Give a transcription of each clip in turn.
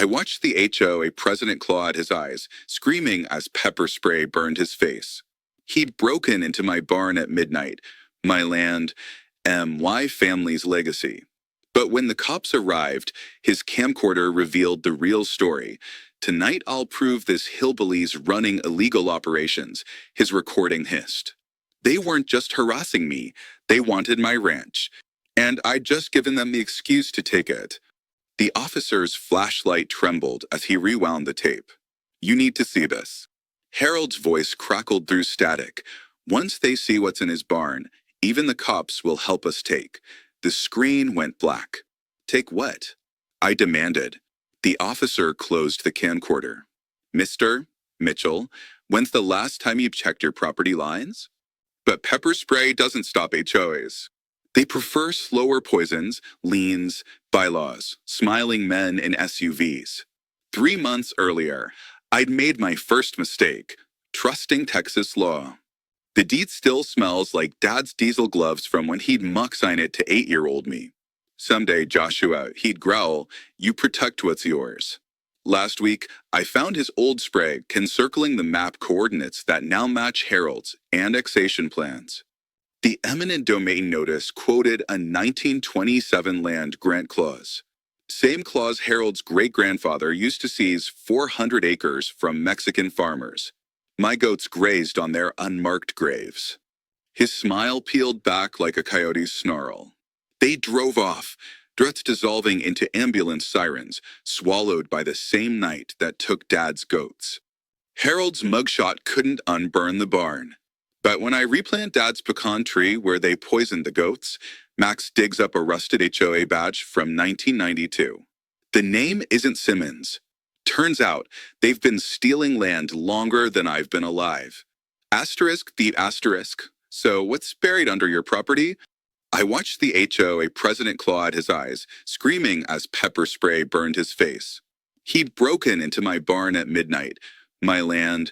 I watched the HOA president claw at his eyes, screaming as pepper spray burned his face. He'd broken into my barn at midnight, my land, my family's legacy. But when the cops arrived, his camcorder revealed the real story. Tonight I'll prove this hillbilly's running illegal operations, his recording hissed. They weren't just harassing me, they wanted my ranch. And I'd just given them the excuse to take it. The officer's flashlight trembled as he rewound the tape. You need to see this. Harold's voice crackled through static. Once they see what's in his barn, even the cops will help us take. The screen went black. Take what? I demanded. The officer closed the camcorder. Mr. Mitchell, when's the last time you checked your property lines? But pepper spray doesn't stop HOAs. They prefer slower poisons, liens, bylaws, smiling men in SUVs. 3 months earlier, I'd made my first mistake, trusting Texas law. The deed still smells like Dad's diesel gloves from when he'd muck sign it to 8-year-old me. Someday, Joshua, he'd growl, you protect what's yours. Last week, I found his old spray encircling the map coordinates that now match Harold's annexation plans. The eminent domain notice quoted a 1927 land grant clause. Same clause Harold's great-grandfather used to seize 400 acres from Mexican farmers. My goats grazed on their unmarked graves. His smile peeled back like a coyote's snarl. They drove off, threats dissolving into ambulance sirens, swallowed by the same night that took Dad's goats. Harold's mugshot couldn't unburn the barn. But when I replant Dad's pecan tree where they poisoned the goats, Max digs up a rusted HOA badge from 1992. The name isn't Simmons. Turns out, they've been stealing land longer than I've been alive. Asterisk the asterisk. So what's buried under your property? I watched the HOA president claw at his eyes, screaming as pepper spray burned his face. He'd broken into my barn at midnight, my land,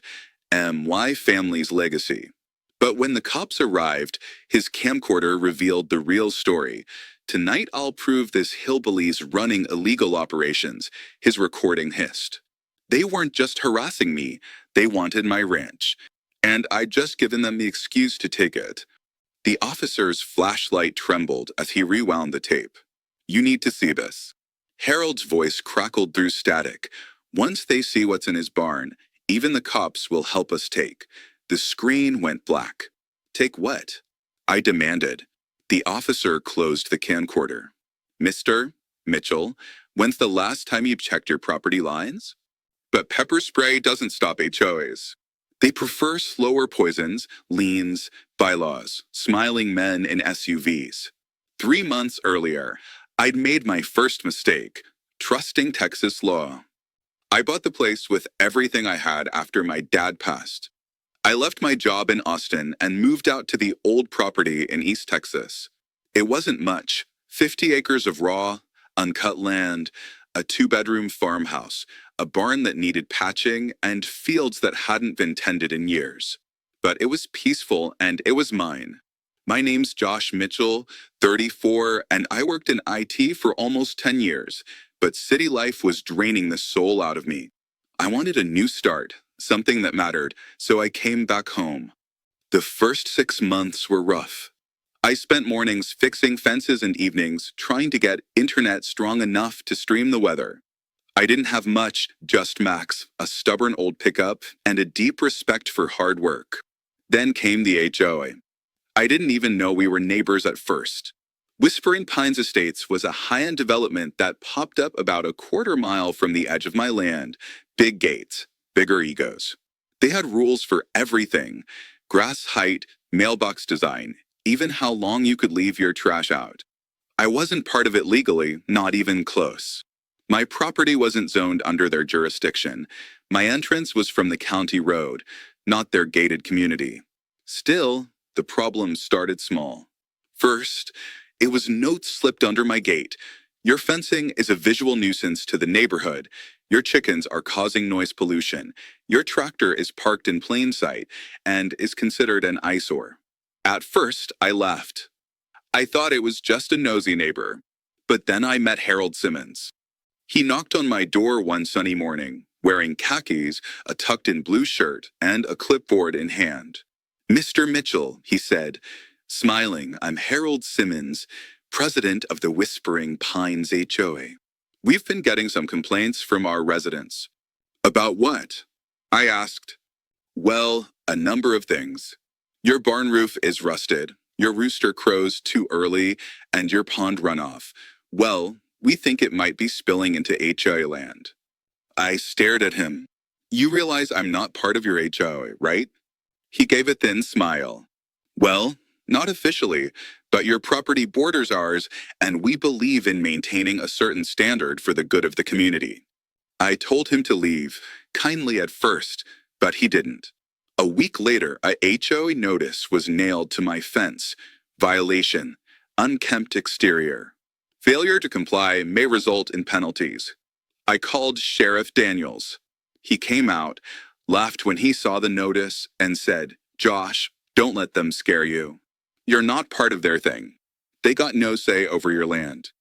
my family's legacy. But when the cops arrived, his camcorder revealed the real story. Tonight I'll prove this hillbilly's running illegal operations, his recording hissed. They weren't just harassing me, they wanted my ranch. And I'd just given them the excuse to take it. The officer's flashlight trembled as he rewound the tape. You need to see this. Harold's voice crackled through static. Once they see what's in his barn, even the cops will help us take. The screen went black. Take what? I demanded. The officer closed the camcorder. Mr. Mitchell, when's the last time you checked your property lines? But pepper spray doesn't stop HOAs. They prefer slower poisons, liens, bylaws, smiling men in SUVs. 3 months earlier, I'd made my first mistake, trusting Texas law. I bought the place with everything I had after my dad passed. I left my job in Austin and moved out to the old property in East Texas. It wasn't much, 50 acres of raw, uncut land, a 2-bedroom farmhouse, a barn that needed patching, and fields that hadn't been tended in years. But it was peaceful and it was mine. My name's Josh Mitchell, 34, and I worked in IT for almost 10 years, but city life was draining the soul out of me. I wanted a new start. Something that mattered, so I came back home. The first 6 months were rough. I spent mornings fixing fences and evenings trying to get internet strong enough to stream the weather. I didn't have much, just Max, a stubborn old pickup, and a deep respect for hard work. Then came the HOA. I didn't even know we were neighbors at first. Whispering Pines Estates was a high-end development that popped up about a quarter mile from the edge of my land. Big gates. Bigger egos. They had rules for everything. Grass height, mailbox design, even how long you could leave your trash out. I wasn't part of it legally, not even close. My property wasn't zoned under their jurisdiction. My entrance was from the county road, not their gated community. Still, the problem started small. First, it was notes slipped under my gate. Your fencing is a visual nuisance to the neighborhood. Your chickens are causing noise pollution. Your tractor is parked in plain sight and is considered an eyesore. At first, I laughed. I thought it was just a nosy neighbor. But then I met Harold Simmons. He knocked on my door one sunny morning, wearing khakis, a tucked-in blue shirt, and a clipboard in hand. "Mr. Mitchell," he said, smiling, "I'm Harold Simmons, president of the Whispering Pines HOA. We've been getting some complaints from our residents." "About what?" I asked. "Well, a number of things. Your barn roof is rusted, your rooster crows too early, and your pond runoff. Well, we think it might be spilling into HOA land." I stared at him. "You realize I'm not part of your HOA, right?" He gave a thin smile. "Well, not officially, but your property borders ours, and we believe in maintaining a certain standard for the good of the community." I told him to leave, kindly at first, but he didn't. A week later, a HOA notice was nailed to my fence. Violation: unkempt exterior. Failure to comply may result in penalties. I called Sheriff Daniels. He came out, laughed when he saw the notice, and said, "Josh, don't let them scare you. You're not part of their thing. They got no say over your land."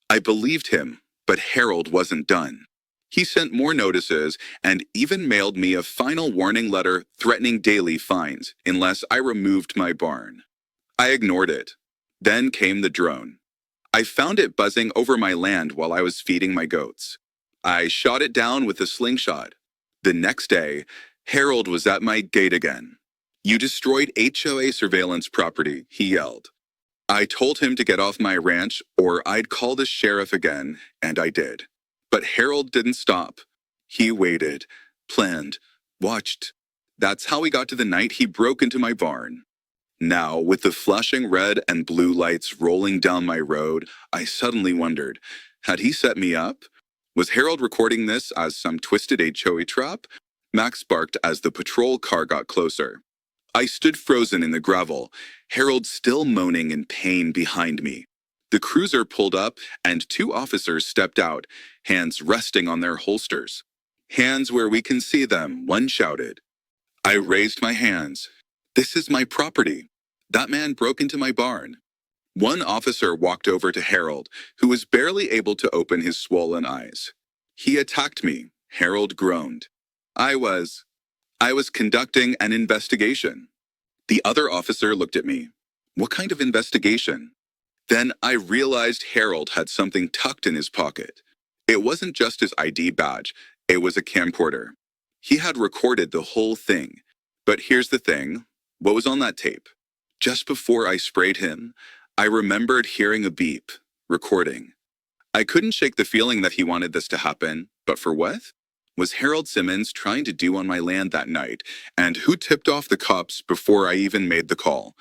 I believed him, but Harold wasn't done. He sent more notices and even mailed me a final warning letter threatening daily fines unless I removed my barn. I ignored it. Then came the drone. I found it buzzing over my land while I was feeding my goats. I shot it down with a slingshot. The next day, Harold was at my gate again. "You destroyed HOA surveillance property," he yelled. I told him to get off my ranch or I'd call the sheriff again, and I did. But Harold didn't stop. He waited, planned, watched. That's how we got to the night he broke into my barn. Now, with the flashing red and blue lights rolling down my road, I suddenly wondered, had he set me up? Was Harold recording this as some twisted HOA trap? Max barked as the patrol car got closer. I stood frozen in the gravel, Harold still moaning in pain behind me. The cruiser pulled up and two officers stepped out, hands resting on their holsters. "Hands where we can see them," one shouted. I raised my hands. "This is my property. That man broke into my barn." One officer walked over to Harold, who was barely able to open his swollen eyes. "He attacked me," Harold groaned. I was conducting an investigation." The other officer looked at me. "What kind of investigation?" Then I realized Harold had something tucked in his pocket. It wasn't just his ID badge, it was a camcorder. He had recorded the whole thing. But here's the thing, what was on that tape? Just before I sprayed him, I remembered hearing a beep, recording. I couldn't shake the feeling that he wanted this to happen, but for what? Was Harold Simmons trying to do on my land that night, and who tipped off the cops before I even made the call?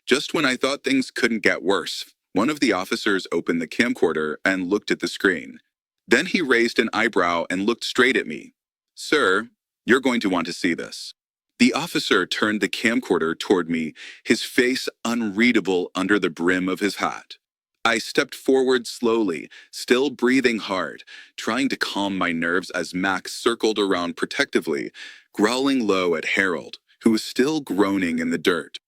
Just when I thought things couldn't get worse, one of the officers opened the camcorder and looked at the screen. Then he raised an eyebrow and looked straight at me. "Sir, you're going to want to see this." The officer turned the camcorder toward me, his face unreadable under the brim of his hat. I stepped forward slowly, still breathing hard, trying to calm my nerves as Max circled around protectively, growling low at Harold, who was still groaning in the dirt.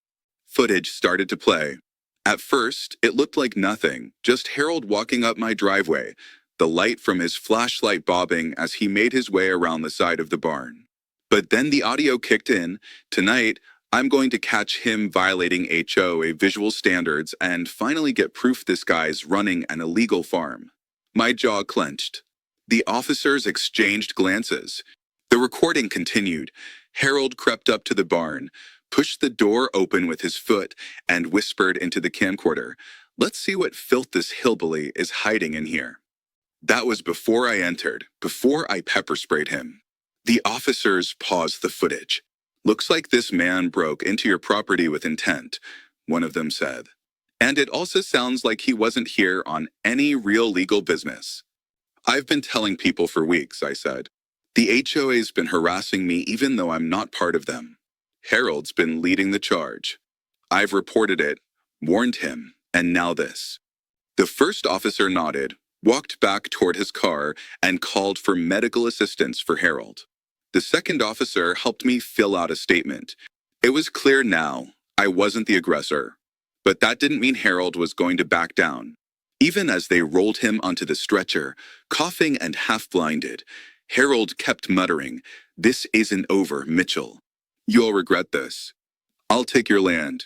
Footage started to play. At first, it looked like nothing, just Harold walking up my driveway, the light from his flashlight bobbing as he made his way around the side of the barn. But then the audio kicked in. Tonight, I'm going to catch him violating HOA visual standards and finally get proof this guy's running an illegal farm. My jaw clenched. The officers exchanged glances. The recording continued. Harold crept up to the barn, pushed the door open with his foot, and whispered into the camcorder, "Let's see what filth this hillbilly is hiding in here." That was before I entered, before I pepper sprayed him. The officers paused the footage. "Looks like this man broke into your property with intent," one of them said. "And it also sounds like he wasn't here on any real legal business." "I've been telling people for weeks," I said. "The HOA's been harassing me even though I'm not part of them. Harold's been leading the charge. I've reported it, warned him, and now this." The first officer nodded, walked back toward his car, and called for medical assistance for Harold. The second officer helped me fill out a statement. It was clear now I wasn't the aggressor. But that didn't mean Harold was going to back down. Even as they rolled him onto the stretcher, coughing and half-blinded, Harold kept muttering, "This isn't over, Mitchell. You'll regret this. I'll take your land."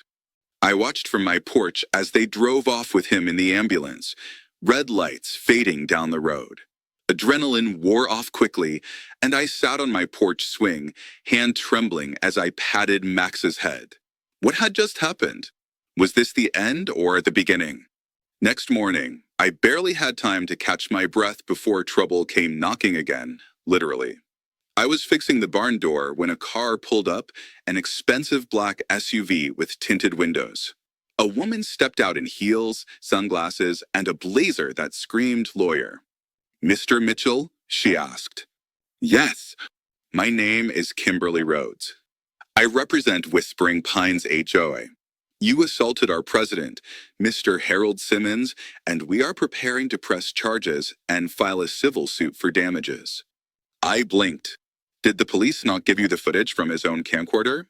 I watched from my porch as they drove off with him in the ambulance, red lights fading down the road. Adrenaline wore off quickly, and I sat on my porch swing, hand trembling as I patted Max's head. What had just happened? Was this the end or the beginning? Next morning, I barely had time to catch my breath before trouble came knocking again, literally. I was fixing the barn door when a car pulled up, an expensive black SUV with tinted windows. A woman stepped out in heels, sunglasses, and a blazer that screamed lawyer. "Mr. Mitchell?" she asked. "Yes. My name is Kimberly Rhodes. I represent Whispering Pines HOA. You assaulted our president, Mr. Harold Simmons, and we are preparing to press charges and file a civil suit for damages." I blinked. "Did the police not give you the footage from his own camcorder?"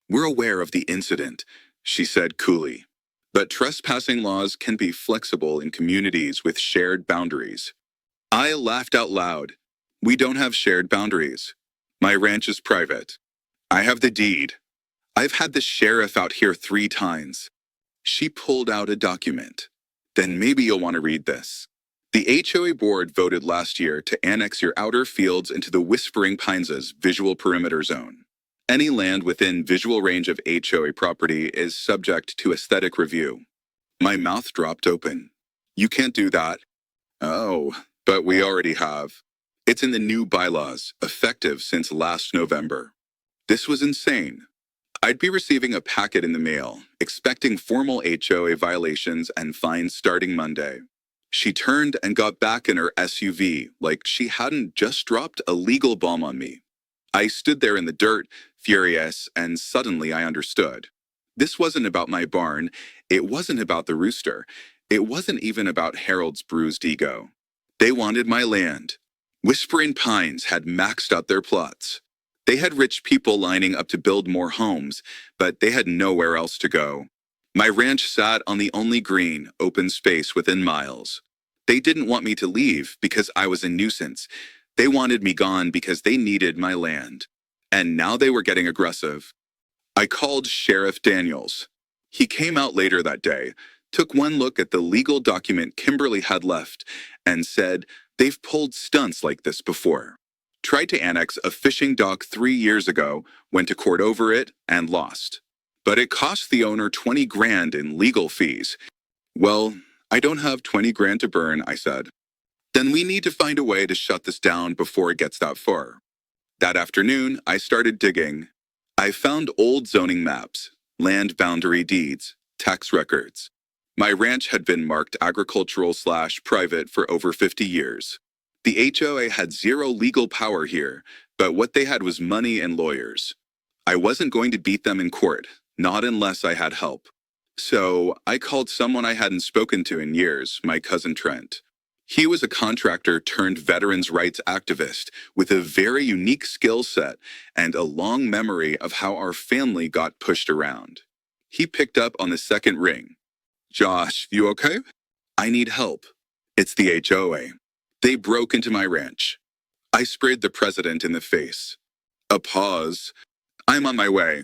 "We're aware of the incident," she said coolly. "But trespassing laws can be flexible in communities with shared boundaries." I laughed out loud. "We don't have shared boundaries. My ranch is private. I have the deed. I've had the sheriff out here 3 times. She pulled out a document. "Then maybe you'll want to read this. The HOA board voted last year to annex your outer fields into the Whispering Pines' visual perimeter zone. Any land within visual range of HOA property is subject to aesthetic review." My mouth dropped open. "You can't do that." "Oh, but we already have. It's in the new bylaws, effective since last November." This was insane. I'd be receiving a packet in the mail, expecting formal HOA violations and fines starting Monday. She turned and got back in her SUV like she hadn't just dropped a legal bomb on me. I stood there in the dirt, furious, and suddenly I understood. This wasn't about my barn. It wasn't about the rooster. It wasn't even about Harold's bruised ego. They wanted my land. Whispering Pines had maxed out their plots. They had rich people lining up to build more homes, but they had nowhere else to go. My ranch sat on the only green, open space within miles. They didn't want me to leave because I was a nuisance. They wanted me gone because they needed my land. And now they were getting aggressive. I called Sheriff Daniels. He came out later that day, took one look at the legal document Kimberly had left, and said, "They've pulled stunts like this before. Tried to annex a fishing dock 3 years ago, went to court over it, and lost. But it cost the owner 20 grand in legal fees." "Well, I don't have 20 grand to burn," I said. "Then we need to find a way to shut this down before it gets that far." That afternoon, I started digging. I found old zoning maps, land boundary deeds, tax records. My ranch had been marked agricultural/private for over 50 years. The HOA had zero legal power here, but what they had was money and lawyers. I wasn't going to beat them in court, not unless I had help. So I called someone I hadn't spoken to in years, my cousin Trent. He was a contractor turned veterans' rights activist with a very unique skill set and a long memory of how our family got pushed around. He picked up on the second ring. "Josh, you okay?" "I need help." "It's the HOA. They broke into my ranch." I sprayed the president in the face. A pause. "I'm on my way."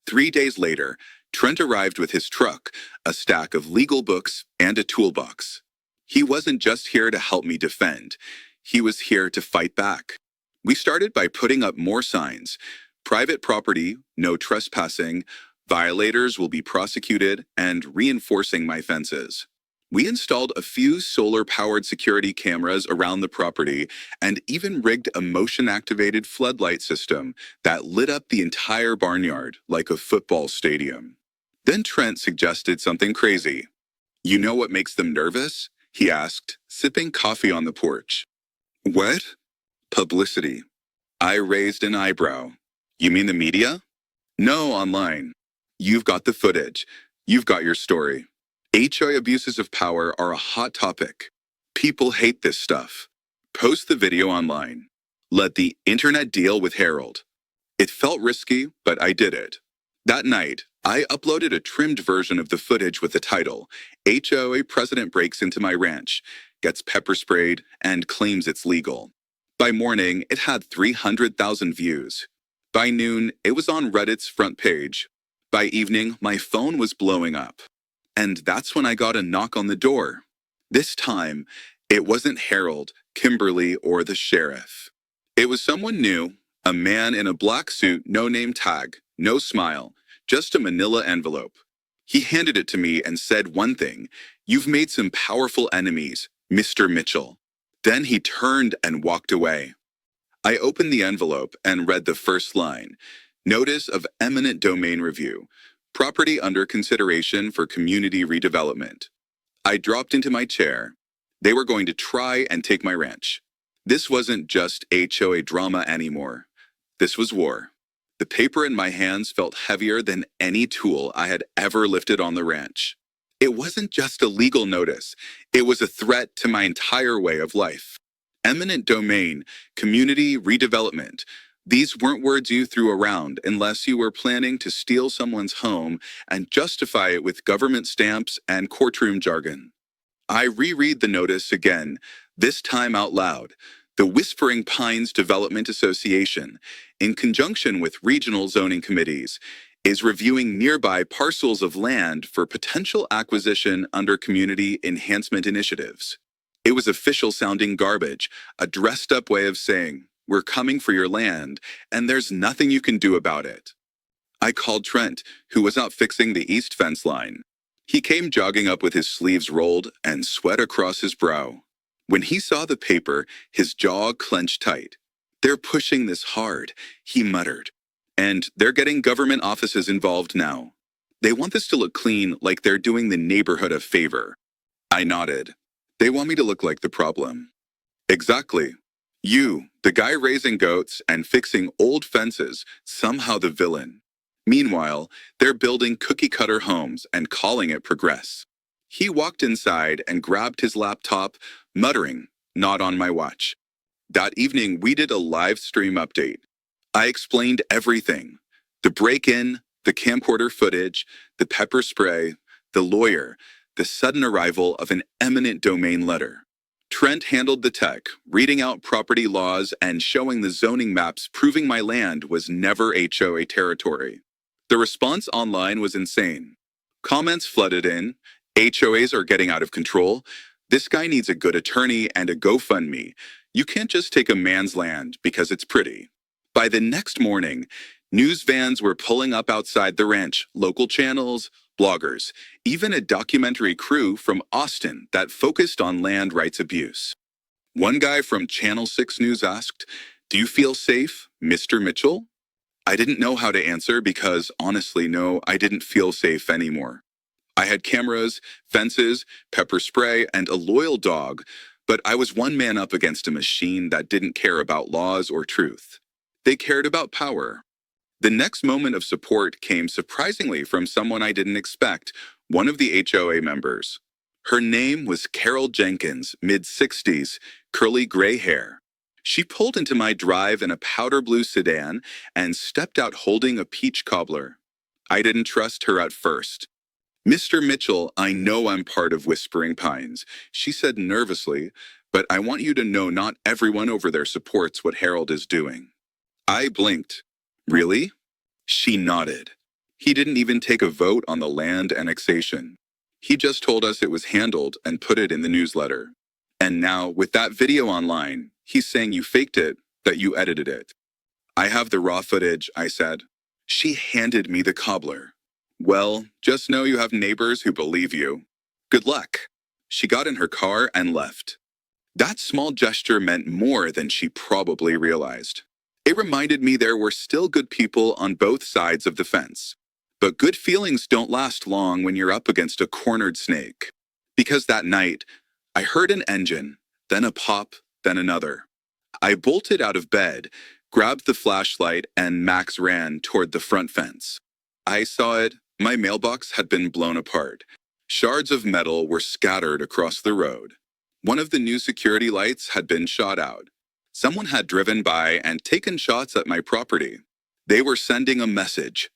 3 days later, Trent arrived with his truck, a stack of legal books, and a toolbox. He wasn't just here to help me defend. He was here to fight back. We started by putting up more signs. Private property, no trespassing, violators will be prosecuted, and reinforcing my fences. We installed a few solar-powered security cameras around the property and even rigged a motion-activated floodlight system that lit up the entire barnyard like a football stadium. Then Trent suggested something crazy. "You know what makes them nervous?" he asked, sipping coffee on the porch. "What?" "Publicity." I raised an eyebrow. "You mean the media?" "No, online. You've got the footage. You've got your story. HOA abuses of power are a hot topic. People hate this stuff. Post the video online. Let the internet deal with Harold." It felt risky, but I did it. That night, I uploaded a trimmed version of the footage with the title, HOA President Breaks into My Ranch, Gets Pepper Sprayed, and Claims It's Legal. By morning, it had 300,000 views. By noon, it was on Reddit's front page. By evening, my phone was blowing up. And that's when I got a knock on the door. This time, it wasn't Harold, Kimberly, or the sheriff. It was someone new, a man in a black suit, no name tag, no smile, just a manila envelope. He handed it to me and said one thing, "You've made some powerful enemies, Mr. Mitchell." Then he turned and walked away. I opened the envelope and read the first line, Notice of Eminent Domain Review, Property under consideration for community redevelopment. I dropped into my chair. They were going to try and take my ranch. This wasn't just HOA drama anymore. This was war. The paper in my hands felt heavier than any tool I had ever lifted on the ranch. It wasn't just a legal notice. It was a threat to my entire way of life. Eminent domain, community redevelopment. These weren't words you threw around unless you were planning to steal someone's home and justify it with government stamps and courtroom jargon. I reread the notice again, this time out loud. The Whispering Pines Development Association, in conjunction with regional zoning committees, is reviewing nearby parcels of land for potential acquisition under community enhancement initiatives. It was official-sounding garbage, a dressed-up way of saying, "We're coming for your land, and there's nothing you can do about it." I called Trent, who was out fixing the east fence line. He came jogging up with his sleeves rolled and sweat across his brow. When he saw the paper, his jaw clenched tight. "They're pushing this hard," he muttered. "And they're getting government offices involved now. They want this to look clean, like they're doing the neighborhood a favor." I nodded. "They want me to look like the problem." "Exactly. You, the guy raising goats and fixing old fences, somehow the villain. Meanwhile, they're building cookie-cutter homes and calling it progress." He walked inside and grabbed his laptop, muttering, "Not on my watch." That evening, we did a live stream update. I explained everything. The break-in, the camcorder footage, the pepper spray, the lawyer, the sudden arrival of an eminent domain letter. Trent handled the tech, reading out property laws and showing the zoning maps proving my land was never HOA territory. The response online was insane. Comments flooded in. HOAs are getting out of control. This guy needs a good attorney and a GoFundMe. You can't just take a man's land because it's pretty. By the next morning, news vans were pulling up outside the ranch, local channels, bloggers, even a documentary crew from Austin that focused on land rights abuse. One guy from Channel 6 News asked, "Do you feel safe, Mr. Mitchell?" I didn't know how to answer because, honestly, no, I didn't feel safe anymore. I had cameras, fences, pepper spray, and a loyal dog, but I was one man up against a machine that didn't care about laws or truth. They cared about power. The next moment of support came surprisingly from someone I didn't expect, one of the HOA members. Her name was Carol Jenkins, mid-60s, curly gray hair. She pulled into my drive in a powder blue sedan and stepped out holding a peach cobbler. I didn't trust her at first. "Mr. Mitchell, I know I'm part of Whispering Pines," she said nervously, "but I want you to know not everyone over there supports what Harold is doing." I blinked. "Really?" She nodded. "He didn't even take a vote on the land annexation. He just told us it was handled and put it in the newsletter. And now, with that video online, he's saying you faked it, that you edited it." "I have the raw footage," I said. She handed me the cobbler. "Well, just know you have neighbors who believe you. Good luck." She got in her car and left. That small gesture meant more than she probably realized. It reminded me there were still good people on both sides of the fence. But good feelings don't last long when you're up against a cornered snake. Because that night, I heard an engine, then a pop, then another. I bolted out of bed, grabbed the flashlight, and Max ran toward the front fence. I saw it. My mailbox had been blown apart. Shards of metal were scattered across the road. One of the new security lights had been shot out. Someone had driven by and taken shots at my property. They were sending a message.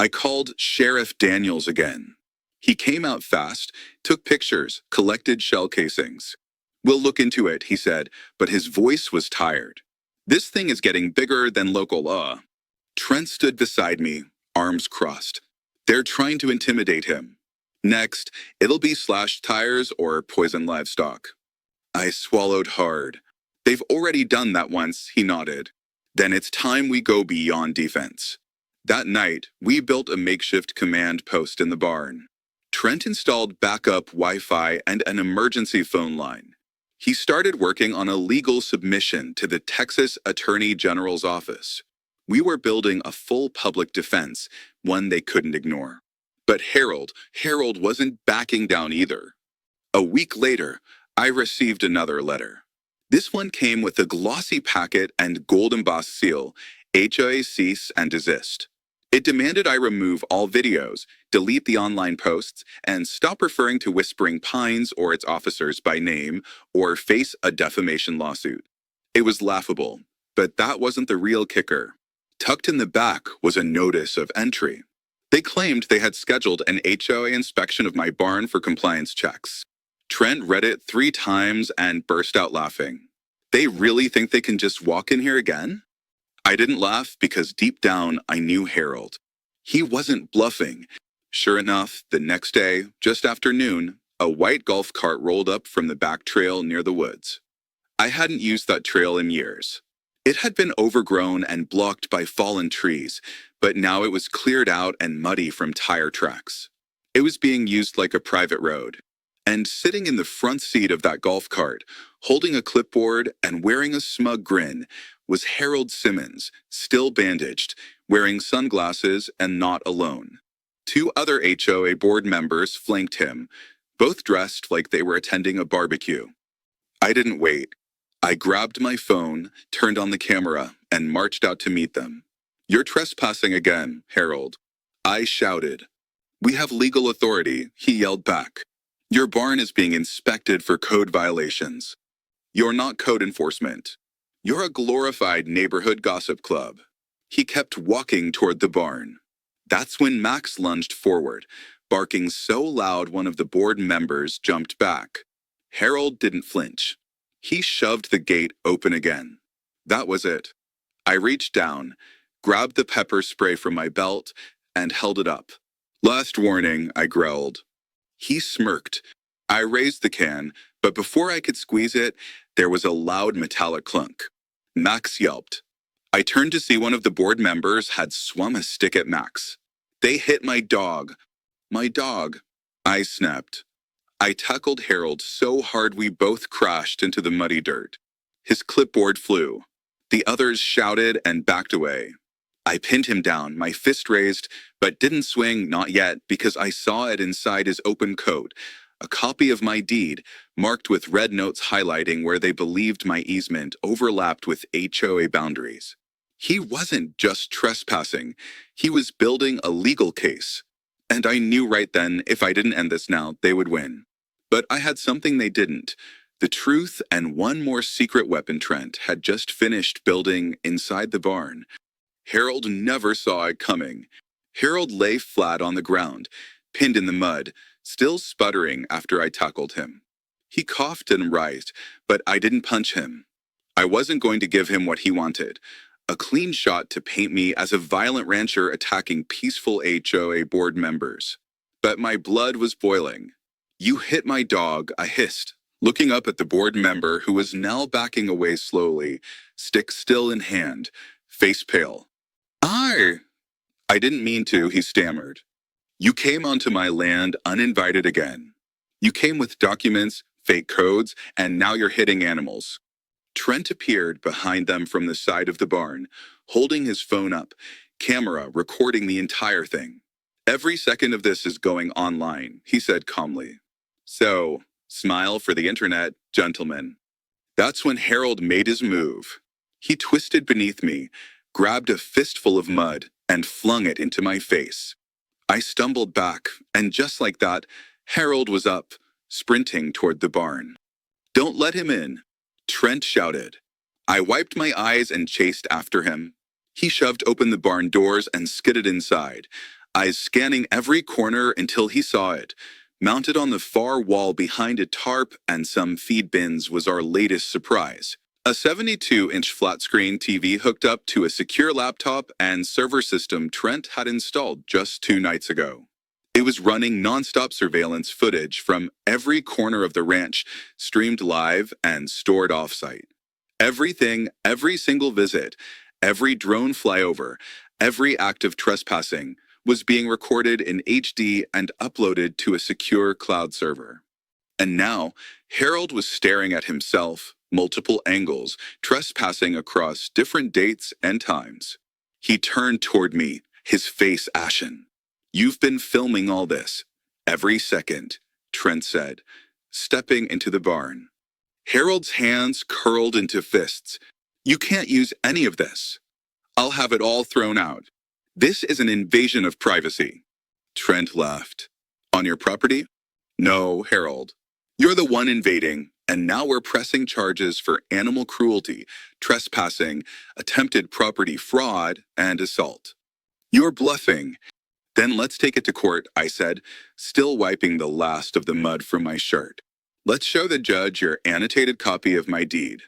I called Sheriff Daniels again. He came out fast, took pictures, collected shell casings. "We'll look into it," he said, but his voice was tired. "This thing is getting bigger than local law." Trent stood beside me, arms crossed. "They're trying to intimidate him. Next, it'll be slashed tires or poison livestock." I swallowed hard. "They've already done that once," he nodded. "Then it's time we go beyond defense." That night, we built a makeshift command post in the barn. Trent installed backup Wi-Fi and an emergency phone line. He started working on a legal submission to the Texas Attorney General's office. We were building a full public defense, one they couldn't ignore. But Harold wasn't backing down either. A week later, I received another letter. This one came with a glossy packet and gold embossed seal, HOA cease and desist. It demanded I remove all videos, delete the online posts, and stop referring to Whispering Pines or its officers by name or face a defamation lawsuit. It was laughable, but that wasn't the real kicker. Tucked in the back was a notice of entry. They claimed they had scheduled an HOA inspection of my barn for compliance checks. Trent read it 3 times and burst out laughing. "They really think they can just walk in here again?" I didn't laugh because deep down I knew Harold. He wasn't bluffing. Sure enough, the next day, just after noon, a white golf cart rolled up from the back trail near the woods. I hadn't used that trail in years. It had been overgrown and blocked by fallen trees, but now it was cleared out and muddy from tire tracks. It was being used like a private road. And sitting in the front seat of that golf cart, holding a clipboard and wearing a smug grin, was Harold Simmons, still bandaged, wearing sunglasses and not alone. 2 other HOA board members flanked him, both dressed like they were attending a barbecue. I didn't wait. I grabbed my phone, turned on the camera, and marched out to meet them. "You're trespassing again, Harold," I shouted. "We have legal authority," he yelled back. "Your barn is being inspected for code violations. You're not code enforcement. You're a glorified neighborhood gossip club." He kept walking toward the barn. That's when Max lunged forward, barking so loud one of the board members jumped back. Harold didn't flinch. He shoved the gate open again. That was it. I reached down, grabbed the pepper spray from my belt, and held it up. "Last warning," I growled. He smirked. I raised the can, but before I could squeeze it, there was a loud metallic clunk. Max yelped. I turned to see one of the board members had swung a stick at Max. "They hit my dog." "My dog," I snapped. I tackled Harold so hard we both crashed into the muddy dirt. His clipboard flew. The others shouted and backed away. I pinned him down, my fist raised, but didn't swing, not yet, because I saw it inside his open coat, a copy of my deed, marked with red notes highlighting where they believed my easement overlapped with HOA boundaries. He wasn't just trespassing. He was building a legal case. And I knew right then, if I didn't end this now, they would win. But I had something they didn't. The truth and one more secret weapon Trent had just finished building inside the barn. Harold never saw it coming. Harold lay flat on the ground, pinned in the mud, still sputtering after I tackled him. He coughed and writhed, but I didn't punch him. I wasn't going to give him what he wanted. A clean shot to paint me as a violent rancher attacking peaceful HOA board members. But my blood was boiling. "You hit my dog," I hissed, looking up at the board member who was now backing away slowly, stick still in hand, face pale. I didn't mean to," he stammered. "You came onto my land uninvited again. You came with documents, fake codes, and now you're hitting animals." Trent appeared behind them from the side of the barn, holding his phone up, camera recording the entire thing. "Every second of this is going online," he said calmly. "So, smile for the internet, gentlemen." That's when Harold made his move. He twisted beneath me, grabbed a fistful of mud, and flung it into my face. I stumbled back, and just like that, Harold was up, sprinting toward the barn. "Don't let him in," Trent shouted. I wiped my eyes and chased after him. He shoved open the barn doors and skidded inside. eyes scanning every corner until he saw it. Mounted on the far wall behind a tarp and some feed bins was our latest surprise. A 72-inch flat-screen TV hooked up to a secure laptop and server system Trent had installed just 2 nights ago. It was running non-stop surveillance footage from every corner of the ranch, streamed live and stored off-site. Everything, every single visit, every drone flyover, every act of trespassing was being recorded in HD and uploaded to a secure cloud server. And now, Harold was staring at himself, multiple angles, trespassing across different dates and times. He turned toward me, his face ashen. "You've been filming all this. Every second," Trent said, stepping into the barn. Harold's hands curled into fists. "You can't use any of this. I'll have it all thrown out. This is an invasion of privacy." Trent laughed. "On your property?" "No, Harold. You're the one invading, and now we're pressing charges for animal cruelty, trespassing, attempted property fraud, and assault." "You're bluffing." "Then let's take it to court," I said, still wiping the last of the mud from my shirt. "Let's show the judge your annotated copy of my deed.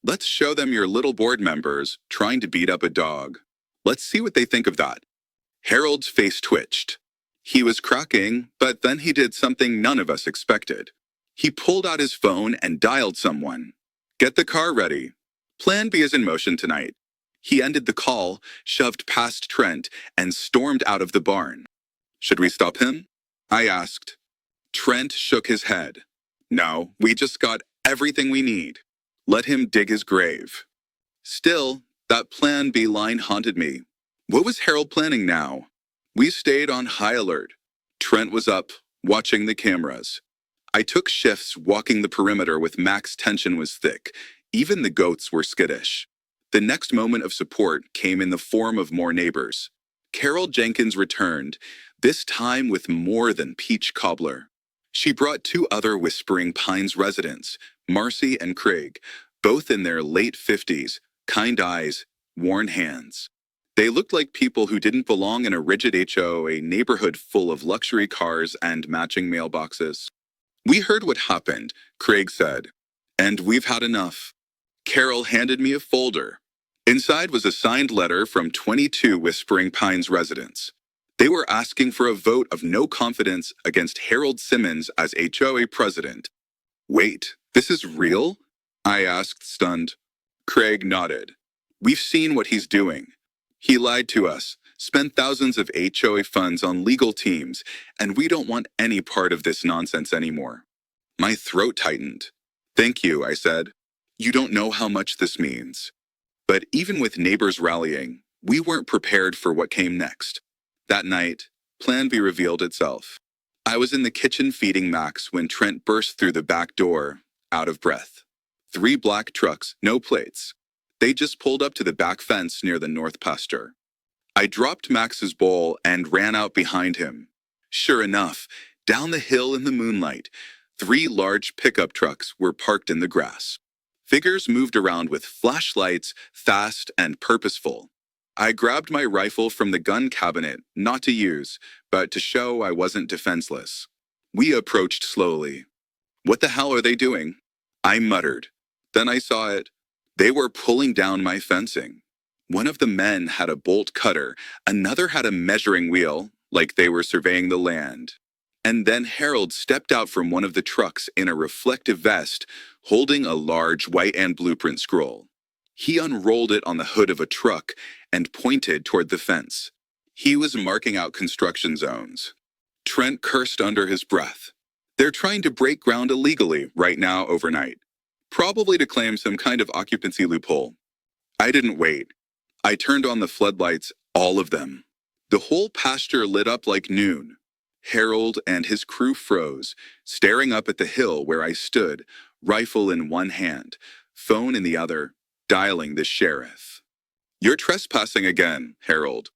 Let's show them your little board members trying to beat up a dog. Let's see what they think of that." Harold's face twitched. He was cracking, but then he did something none of us expected. He pulled out his phone and dialed someone. "Get the car ready. Plan B is in motion tonight." He ended the call, shoved past Trent, and stormed out of the barn. "Should we stop him?" I asked. Trent shook his head. "No, we just got everything we need. Let him dig his grave." Still, that Plan B line haunted me. What was Harold planning now? We stayed on high alert. Trent was up, watching the cameras. I took shifts walking the perimeter with Mac's tension was thick. Even the goats were skittish. The next moment of support came in the form of more neighbors. Carol Jenkins returned, this time with more than peach cobbler. She brought 2 other Whispering Pines residents, Marcy and Craig, both in their late 50s, kind eyes, worn hands. They looked like people who didn't belong in a rigid HOA neighborhood full of luxury cars and matching mailboxes. "We heard what happened," Craig said, "and we've had enough." Carol handed me a folder. Inside was a signed letter from 22 Whispering Pines residents. They were asking for a vote of no confidence against Harold Simmons as HOA president. "Wait, this is real?" I asked, stunned. Craig nodded. "We've seen what he's doing. He lied to us, spent thousands of HOA funds on legal teams, and we don't want any part of this nonsense anymore." My throat tightened. "Thank you," I said. "You don't know how much this means." But even with neighbors rallying, we weren't prepared for what came next. That night, Plan B revealed itself. I was in the kitchen feeding Max when Trent burst through the back door, out of breath. 3 black trucks, no plates. They just pulled up to the back fence near the north pasture. I dropped Max's bowl and ran out behind him. Sure enough, down the hill in the moonlight, 3 large pickup trucks were parked in the grass. Figures moved around with flashlights, fast and purposeful. I grabbed my rifle from the gun cabinet, not to use, but to show I wasn't defenseless. We approached slowly. "What the hell are they doing?" I muttered. Then I saw it. They were pulling down my fencing. One of the men had a bolt cutter, another had a measuring wheel, like they were surveying the land. And then Harold stepped out from one of the trucks in a reflective vest, holding a large white and blueprint scroll. He unrolled it on the hood of a truck and pointed toward the fence. He was marking out construction zones. Trent cursed under his breath. "They're trying to break ground illegally right now overnight. Probably to claim some kind of occupancy loophole." I didn't wait. I turned on the floodlights, all of them. The whole pasture lit up like noon. Harold and his crew froze, staring up at the hill where I stood, rifle in one hand, phone in the other, dialing the sheriff. "You're trespassing again, Harold,"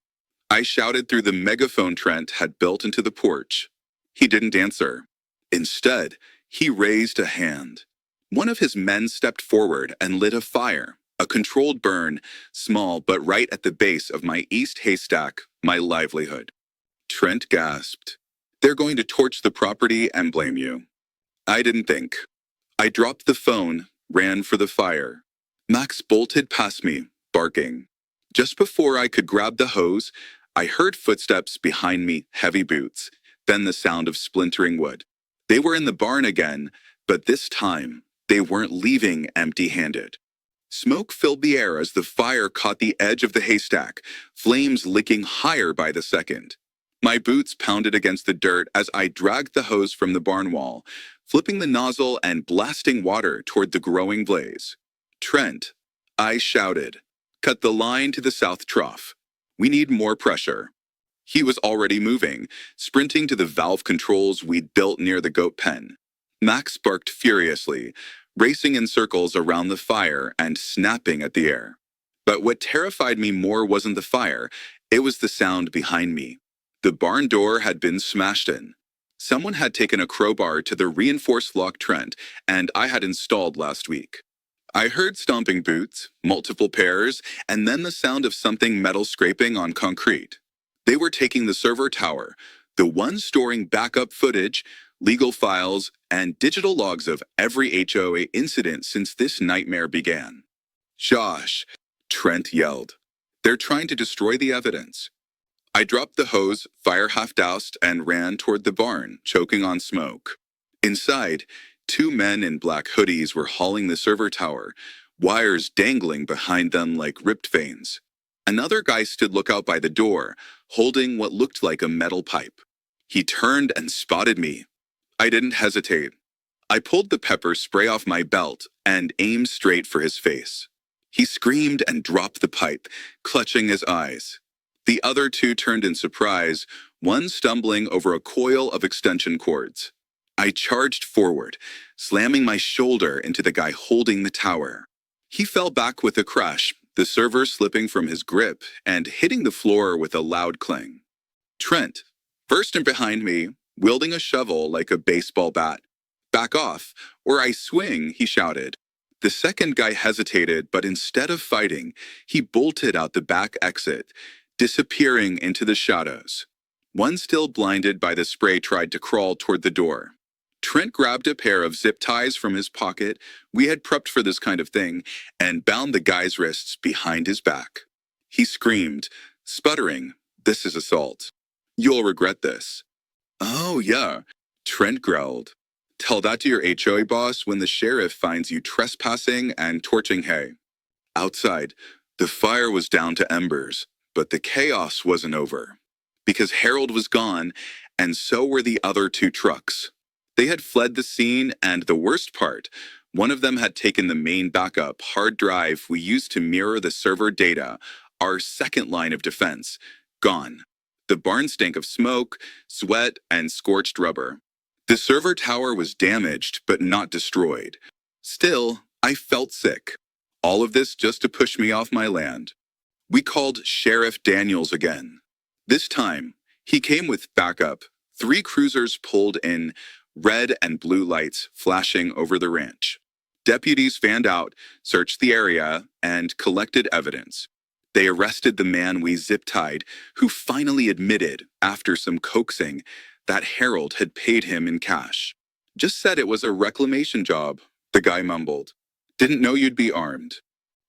I shouted through the megaphone Trent had built into the porch. He didn't answer. Instead, he raised a hand. One of his men stepped forward and lit a fire, a controlled burn, small but right at the base of my east haystack, my livelihood. Trent gasped. They're going to torch the property and blame you. I didn't think. I dropped the phone, ran for the fire. Max bolted past me, barking. Just before I could grab the hose, I heard footsteps behind me, heavy boots, then the sound of splintering wood. They were in the barn again, but this time, they weren't leaving empty-handed. Smoke filled the air as the fire caught the edge of the haystack, flames licking higher by the second. My boots pounded against the dirt as I dragged the hose from the barn wall, flipping the nozzle and blasting water toward the growing blaze. Trent, I shouted, cut the line to the south trough. We need more pressure. He was already moving, sprinting to the valve controls we'd built near the goat pen. Max barked furiously, racing in circles around the fire and snapping at the air. But what terrified me more wasn't the fire, it was the sound behind me. The barn door had been smashed in. Someone had taken a crowbar to the reinforced lock Trent, and I had installed last week. I heard stomping boots, multiple pairs, and then the sound of something metal scraping on concrete. They were taking the server tower, the one storing backup footage, legal files, and digital logs of every HOA incident since this nightmare began. Josh, Trent yelled. They're trying to destroy the evidence. I dropped the hose, fire half doused, and ran toward the barn, choking on smoke. Inside, 2 men in black hoodies were hauling the server tower, wires dangling behind them like ripped veins. Another guy stood lookout by the door, holding what looked like a metal pipe. He turned and spotted me. I didn't hesitate. I pulled the pepper spray off my belt and aimed straight for his face. He screamed and dropped the pipe, clutching his eyes. The other 2 turned in surprise, one stumbling over a coil of extension cords. I charged forward, slamming my shoulder into the guy holding the tower. He fell back with a crash, the server slipping from his grip and hitting the floor with a loud clang. Trent, first and behind me, wielding a shovel like a baseball bat. Back off, or I swing, he shouted. The second guy hesitated, but instead of fighting, he bolted out the back exit, disappearing into the shadows. One still blinded by the spray tried to crawl toward the door. Trent grabbed a pair of zip ties from his pocket, we had prepped for this kind of thing, and bound the guy's wrists behind his back. He screamed, sputtering, "This is assault. You'll regret this." "Oh, yeah," Trent growled. "Tell that to your HOA boss when the sheriff finds you trespassing and torching hay." Outside, the fire was down to embers, but the chaos wasn't over. Because Harold was gone, and so were the other 2 trucks. They had fled the scene, and the worst part, one of them had taken the main backup hard drive we used to mirror the server data, our second line of defense, gone. The barn stank of smoke, sweat, and scorched rubber. The server tower was damaged, but not destroyed. Still, I felt sick. All of this just to push me off my land. We called Sheriff Daniels again. This time, he came with backup, 3 cruisers pulled in, red and blue lights flashing over the ranch. Deputies fanned out, searched the area, and collected evidence. They arrested the man we zip-tied, who finally admitted, after some coaxing, that Harold had paid him in cash. "Just said it was a reclamation job," the guy mumbled. "Didn't know you'd be armed."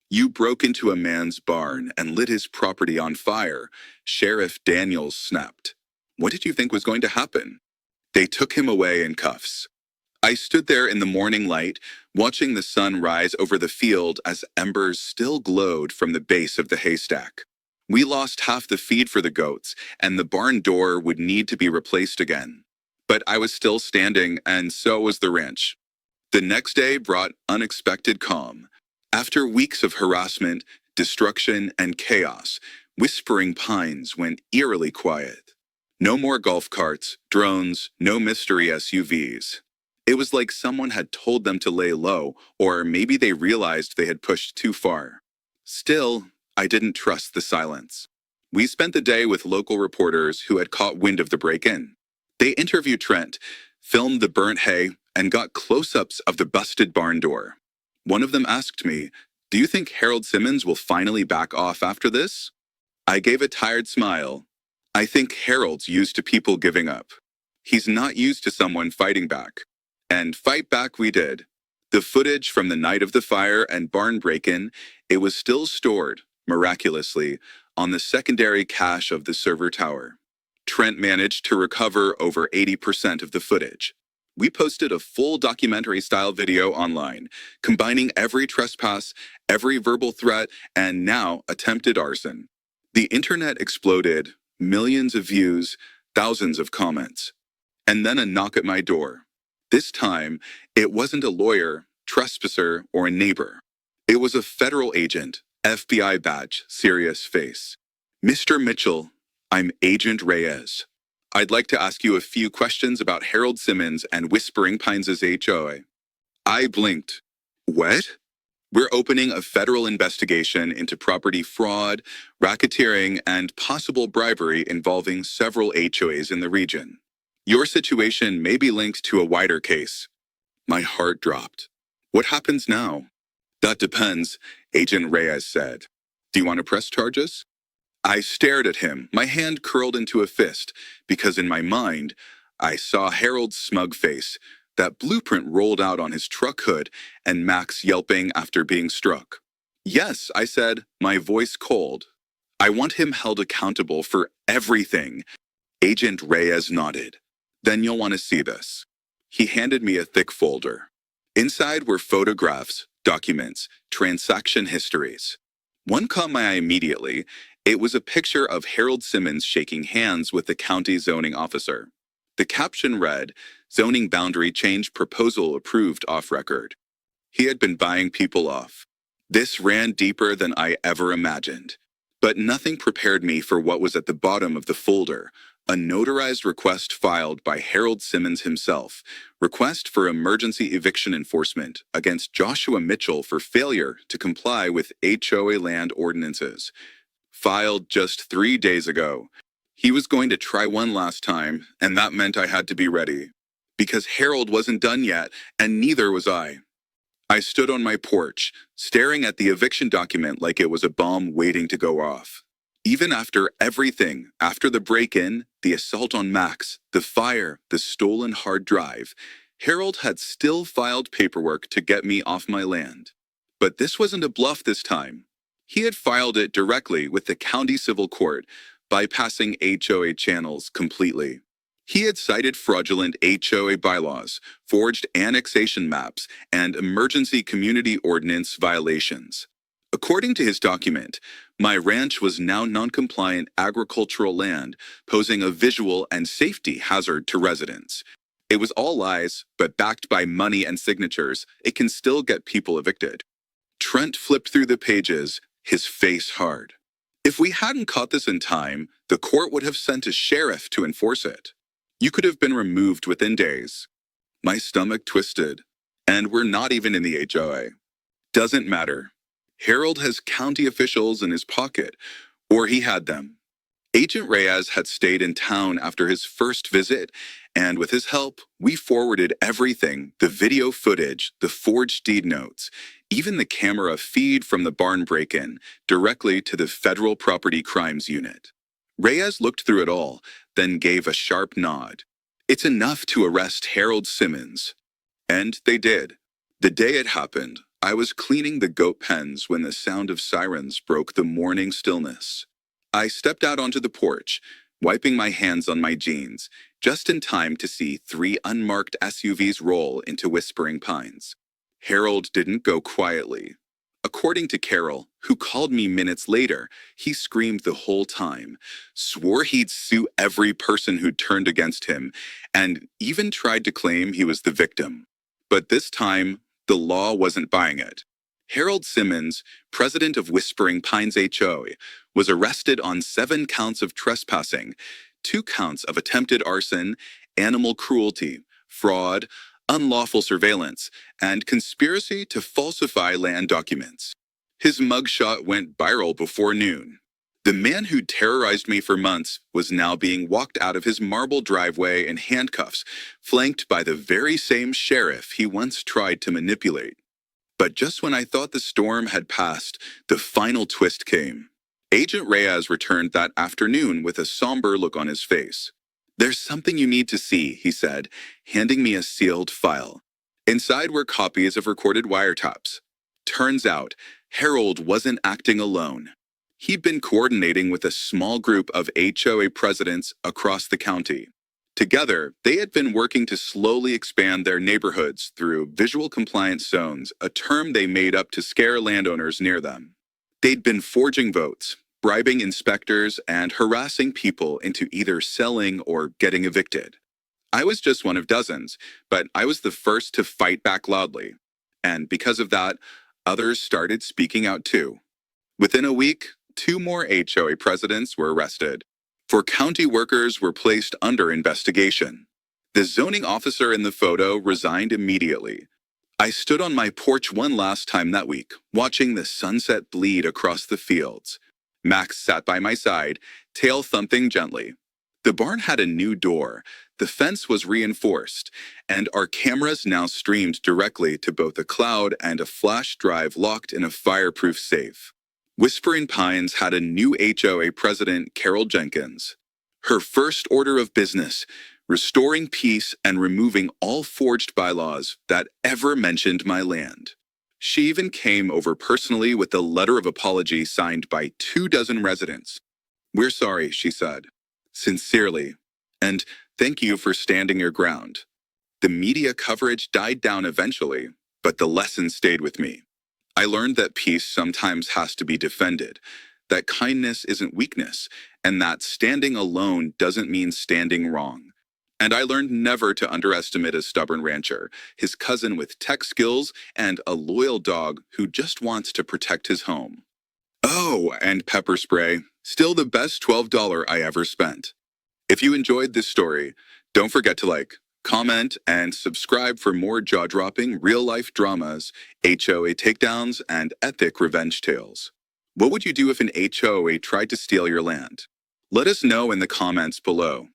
"You broke into a man's barn and lit his property on fire," Sheriff Daniels snapped. "What did you think was going to happen?" They took him away in cuffs. I stood there in the morning light, watching the sun rise over the field as embers still glowed from the base of the haystack. We lost half the feed for the goats, and the barn door would need to be replaced again. But I was still standing, and so was the ranch. The next day brought unexpected calm. After weeks of harassment, destruction, and chaos, Whispering Pines went eerily quiet. No more golf carts, drones, no mystery SUVs. It was like someone had told them to lay low, or maybe they realized they had pushed too far. Still, I didn't trust the silence. We spent the day with local reporters who had caught wind of the break-in. They interviewed Trent, filmed the burnt hay, and got close-ups of the busted barn door. One of them asked me, "Do you think Harold Simmons will finally back off after this?" I gave a tired smile. I think Harold's used to people giving up. He's not used to someone fighting back. And fight back we did. The footage from the night of the fire and barn break-in, it was still stored, miraculously, on the secondary cache of the server tower. Trent managed to recover over 80% of the footage. We posted a full documentary-style video online, combining every trespass, every verbal threat, and now attempted arson. The internet exploded, millions of views, thousands of comments. And then a knock at my door. This time, it wasn't a lawyer, trespasser, or a neighbor. It was a federal agent, FBI badge, serious face. Mr. Mitchell, I'm Agent Reyes. I'd like to ask you a few questions about Harold Simmons and Whispering Pines' HOA. I blinked. What? We're opening a federal investigation into property fraud, racketeering, and possible bribery involving several HOAs in the region. Your situation may be linked to a wider case. My heart dropped. What happens now? That depends, Agent Reyes said. Do you want to press charges? I stared at him, my hand curled into a fist, because in my mind, I saw Harold's smug face, that blueprint rolled out on his truck hood, and Max yelping after being struck. Yes, I said, my voice cold. I want him held accountable for everything. Agent Reyes nodded. Then you'll want to see this. He handed me a thick folder. Inside were photographs, documents, transaction histories. One caught my eye immediately. It was a picture of Harold Simmons shaking hands with the county zoning officer. The caption read, "Zoning boundary change proposal approved off record." He had been buying people off. This ran deeper than I ever imagined. But nothing prepared me for what was at the bottom of the folder. A notarized request filed by Harold Simmons himself, request for emergency eviction enforcement against Joshua Mitchell for failure to comply with HOA land ordinances. Filed just 3 days ago. He was going to try one last time, and that meant I had to be ready. Because Harold wasn't done yet, and neither was I. I stood on my porch, staring at the eviction document like it was a bomb waiting to go off. Even after everything, after the break-in, the assault on Max, the fire, the stolen hard drive, Harold had still filed paperwork to get me off my land. But this wasn't a bluff this time. He had filed it directly with the county civil court, bypassing HOA channels completely. He had cited fraudulent HOA bylaws, forged annexation maps, and emergency community ordinance violations. According to his document, my ranch was now non-compliant agricultural land, posing a visual and safety hazard to residents. It was all lies, but backed by money and signatures, it can still get people evicted. Trent flipped through the pages, his face hard. If we hadn't caught this in time, the court would have sent a sheriff to enforce it. You could have been removed within days. My stomach twisted. And we're not even in the HOA. Doesn't matter. Harold has county officials in his pocket, or he had them. Agent Reyes had stayed in town after his first visit, and with his help, we forwarded everything, the video footage, the forged deed notes, even the camera feed from the barn break-in, directly to the Federal Property Crimes Unit. Reyes looked through it all, then gave a sharp nod. It's enough to arrest Harold Simmons. And they did. The day it happened, I was cleaning the goat pens when the sound of sirens broke the morning stillness. I stepped out onto the porch, wiping my hands on my jeans, just in time to see 3 unmarked SUVs roll into Whispering Pines. Harold didn't go quietly. According to Carol, who called me minutes later, he screamed the whole time, swore he'd sue every person who turned against him, and even tried to claim he was the victim. But this time, the law wasn't buying it. Harold Simmons, president of Whispering Pines HOA, was arrested on 7 counts of trespassing, 2 counts of attempted arson, animal cruelty, fraud, unlawful surveillance, and conspiracy to falsify land documents. His mugshot went viral before noon. The man who'd terrorized me for months was now being walked out of his marble driveway in handcuffs, flanked by the very same sheriff he once tried to manipulate. But just when I thought the storm had passed, the final twist came. Agent Reyes returned that afternoon with a somber look on his face. "There's something you need to see," he said, handing me a sealed file. Inside were copies of recorded wiretaps. Turns out, Harold wasn't acting alone. He'd been coordinating with a small group of HOA presidents across the county. Together, they had been working to slowly expand their neighborhoods through visual compliance zones, a term they made up to scare landowners near them. They'd been forging votes, bribing inspectors, and harassing people into either selling or getting evicted. I was just one of dozens, but I was the first to fight back loudly. And because of that, others started speaking out too. Within a week, 2 more HOA presidents were arrested. 4 county workers were placed under investigation. The zoning officer in the photo resigned immediately. I stood on my porch one last time that week, watching the sunset bleed across the fields. Max sat by my side, tail thumping gently. The barn had a new door, the fence was reinforced, and our cameras now streamed directly to both a cloud and a flash drive locked in a fireproof safe. Whispering Pines had a new HOA president, Carol Jenkins. Her first order of business, restoring peace and removing all forged bylaws that ever mentioned my land. She even came over personally with a letter of apology signed by 24 residents. "We're sorry," she said. "Sincerely. And thank you for standing your ground." The media coverage died down eventually, but the lesson stayed with me. I learned that peace sometimes has to be defended, that kindness isn't weakness, and that standing alone doesn't mean standing wrong. And I learned never to underestimate a stubborn rancher, his cousin with tech skills, and a loyal dog who just wants to protect his home. Oh, and pepper spray, still the best $12 I ever spent. If you enjoyed this story, don't forget to like, comment, and subscribe for more jaw-dropping real-life dramas, HOA takedowns, and epic revenge tales. What would you do if an HOA tried to steal your land? Let us know in the comments below.